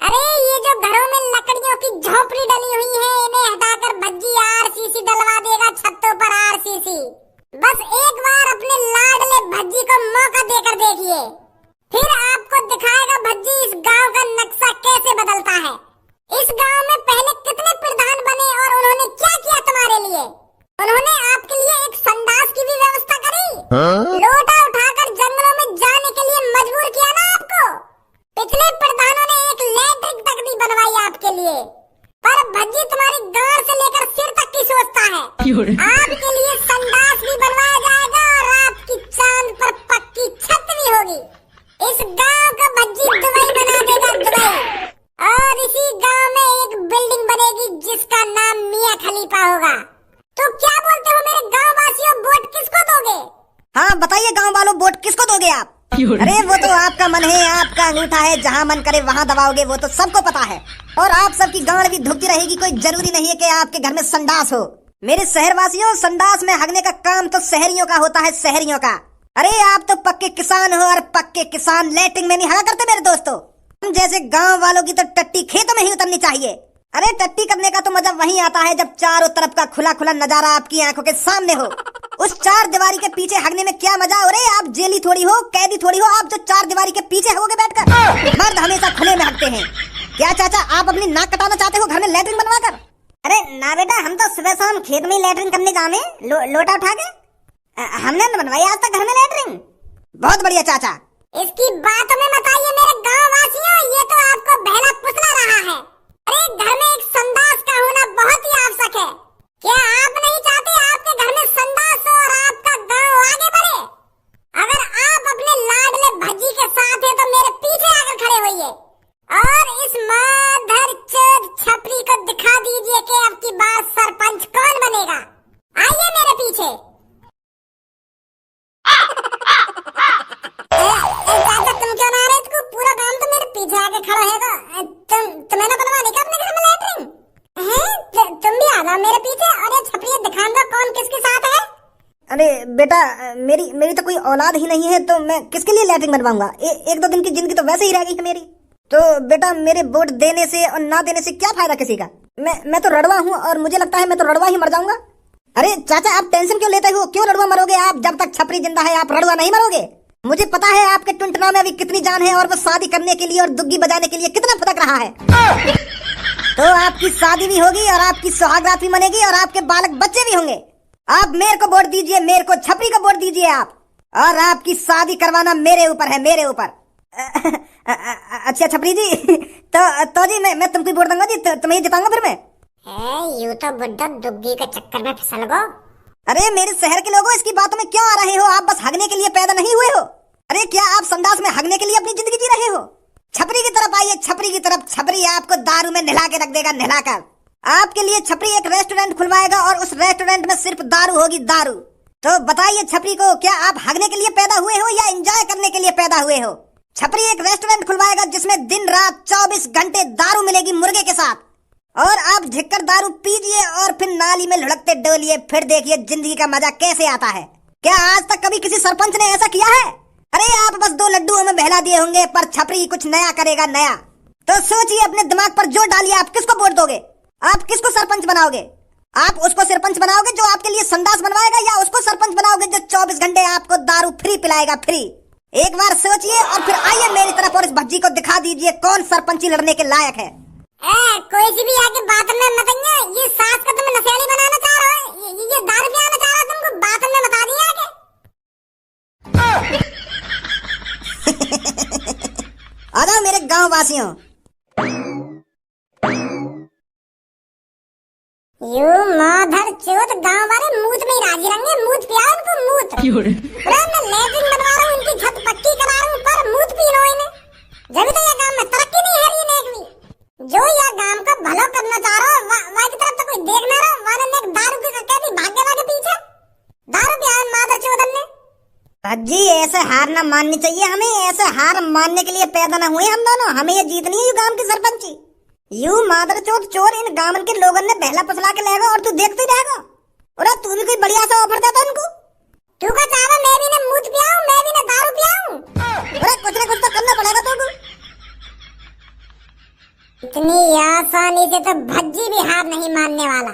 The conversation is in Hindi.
अरे ये जो घरों में लकड़ियों की झोपड़ी डली हुई है, इन्हें हटाकर भज्जी आरसीसी डलवा देगा छत्तों पर आरसीसी। बस एक बार अपने लाडले भज्जी को मौका देकर देखिए, फिर आपको दिखाएगा भज्जी इस गांव का नक्शा कैसे बदलता है। इस गांव में पहले कितने प्रधान बने और उन्होंने क्या किया तुम्हारे लिए। उन्होंने आपके लिए एक संडास की भी व्यवस्था करी, लोटा उठाकर जंगलों में जाने के लिए मजबूर किया ना आपको। पिछले प्रधानों ने एक लैट्रिन तक नहीं बनवाई आपके लिए, पर भज्जी तुम्हारी गांड से लेकर सिर तक की सोचता है। आपके लिए संडास भी बनवाया जाएगा और आपकी चांद पर पक्की छत भी होगी। इस गांव का भज्जी दुबई बना देगा, दुबई। और इसी गांव में एक बिल्डिंग बनेगी जिसका नाम मियां खलीफा होगा। तो क्या बोलते हो मेरे गांव वासियों, वोट किसको दोगे? हाँ बताइए गांव वालों, वोट किसको दोगे आप? अरे वो तो आपका मन है, आपका अंगूठा है, जहाँ मन करे वहाँ दबाओगे, वो तो सबको पता है। और आप सबकी गांड भी धुकती रहेगी, कोई जरूरी नहीं है कि आपके घर में संडास हो। मेरे शहरवासियों, संडास में हगने का काम तो शहरियों का होता है, शहरियों का। अरे आप तो पक्के किसान हो और पक्के किसान लैट्रिन में नहीं हगा करते मेरे दोस्तों। हम जैसे गाँव वालों की तो टट्टी खेतों में ही उतरनी चाहिए। अरे टट्टी करने का तो मजा वहीं आता है जब चारों तरफ का खुला खुला नजारा आपकी आंखों के सामने हो। उस चार दीवारी के पीछे हगने में क्या मजा। अरे आप जेली थोड़ी हो, कैदी थोड़ी हो, आप जो चार दीवारी के पीछे हगोगे बैठकर। मर्द हमेशा खुले में हगते हैं। क्या चाचा आप अपनी नाक कटाना चाहते हो घर में लैट्रिन बनवा कर? अरे ना बेटा, हम तो सुबह शाम खेत में लैट्रिन करने जामे लोटा उठा के। हमने न बनवाई आज तक घर में लैट्रिन। बहुत बढ़िया चाचा। इसकी बातों में मत आइए मेरे गाँव वासियों, ये तो आपको बहला फुसला रहा है। अरे घर में एक संडास का होना बहुत ही आवश्यक है। क्या आप नहीं चाहते आपके घर में संडास हो और आपका गांव आगे बढ़े? अगर आप अपने लाडले भज्जी के साथ हैं तो मेरे पीछे आकर खड़े होइए और इस माधरचोद छपरी को दिखा दीजिए कि अब की बार सरपंच कौन बनेगा। आइए मेरे पीछे। चाचा तुम क्यों ना आ रहे? पूरा काम तो मेरे पीछे आके खड़ा है। तुम्हें ना बनवाने का अपने घर में लैट्रिन है? तुम भी आ जाओ मेरे पीछे और ये छपरी दिखा दो कौन किसके साथ है। अरे बेटा, मेरी तो कोई औलाद ही नहीं है, तो मैं किसके लिए लैट्रिन बनवाऊंगा? एक दो दिन की जिंदगी तो वैसे ही रह गई है मेरी। तो बेटा मेरे वोट देने से और ना देने से क्या फायदा किसी का? मैं तो रड़वा हूँ और मुझे लगता है मैं तो रड़वा ही मर जाऊंगा। अरे चाचा आप टेंशन क्यों लेते हो? क्यों रड़वा मरोगे आप? जब तक छपरी जिंदा है आप रड़वा नहीं मरोगे। मुझे पता है आपके टुनटुना में अभी कितनी जान है और वो शादी करने के लिए और दुग्गी बजाने के लिए कितना फुदक रहा है। तो आपकी शादी भी होगी और आपकी सुहागरात भी मनेगी और आपके बालक बच्चे भी होंगे। आप मेरे को वोट दीजिए, मेरे को, छपरी को वोट दीजिए आप। और आपकी शादी करवाना मेरे ऊपर है, मेरे ऊपर। अच्छा छपरी जी, तो जी मैं तुमको वोट दूंगा जी, तुम्हें जिताऊंगा फिर मैं। यूं तो बुड्ढा दुग्गी के चक्कर में फिसल गो। अरे मेरे शहर के लोगों, इसकी बातों में क्यों आ रहे हो? आप बस हगने के लिए पैदा नहीं हुए हो। अरे क्या आप संडास में हगने के लिए अपनी जिंदगी जी रहे हो? छपरी की तरफ आइए, छपरी की तरफ। छपरी आपको दारू में नहला के रख देगा, नहलाकर। आपके लिए छपरी एक रेस्टोरेंट खुलवाएगा और उस रेस्टोरेंट में सिर्फ दारू होगी, दारू। तो बताइए छपरी को, क्या आप हगने के लिए पैदा हुए हो या एंजॉय करने के लिए पैदा हुए हो? छपरी एक रेस्टोरेंट खुलवाएगा जिसमें दिन रात 24 घंटे दारू मिलेगी मुर्गे के साथ। और आप झिककर दारू पीजिए और फिर नाली में लुढ़कते डोलिए, फिर देखिए जिंदगी का मजा कैसे आता है। क्या आज तक कभी किसी सरपंच ने ऐसा किया है? अरे आप बस 2 लड्डुओं में बहला दिए होंगे, पर छपरी कुछ नया करेगा, नया। तो सोचिए, अपने दिमाग पर जोर डालिए, आप किसको वोट दोगे? आप किसको सरपंच बनाओगे? आप उसको सरपंच बनाओगे जो आपके लिए संडास बनवाएगा, या उसको सरपंच बनाओगे जो 24 घंटे आपको दारू फ्री पिलाएगा, फ्री? एक बार सोचिए और फिर आइए मेरी तरफ और इस भज्जी को दिखा दीजिए कौन सरपंची लड़ने के लायक है। कोई सी भी आके बात में मत आइए। ये सास को तुम नशेली बनाना चाह रहे हो, ये दारू पिलाना चाह रहा है तुमको, बात में बता दिया आके। आ जाओ मेरे गांव वासियों। यू माधर चोद गांव वाले मूत में ही राजी रहेंगे। मूत पियाओ उनको, मूत। मैं लैट्रिन बनवा रहा हूँ, इनकी छत पक्की करा रहा हूँ, पर मूत पी लो इन्हें। जब तो यह गांव में तरक्की नहीं है रही एक भी। जो यह गांव का भला करना चाह रहा हो, वहाँ की तरफ तो कोई देख ना रहा। वाले ने दारू की कहती भाग्य वाले पीछे दारू पिया माधर चोदन ने। भज्जी ऐसे हार ना माननी चाहिए हमें। ऐसे हार मानने के लिए पैदा ना हुए हम दोनों। हमें ये जीतनी है, यू गांव की सरपंची। यू मादरचोद चोर, इन गांव के लोगों ने बहला पसला के लेगा और तू देखते रहेगा। और तू भी कोई बढ़िया सा ऑफर देता उनको। तू का चाहवा मैं भी ना मूत पियाऊं, मैं भी ना दारू पियाऊं। अरे कुछ ना कुछ तो करना पड़ेगा तुमको। इतनी आसानी से तो भज्जी भी हार नहीं मानने वाला।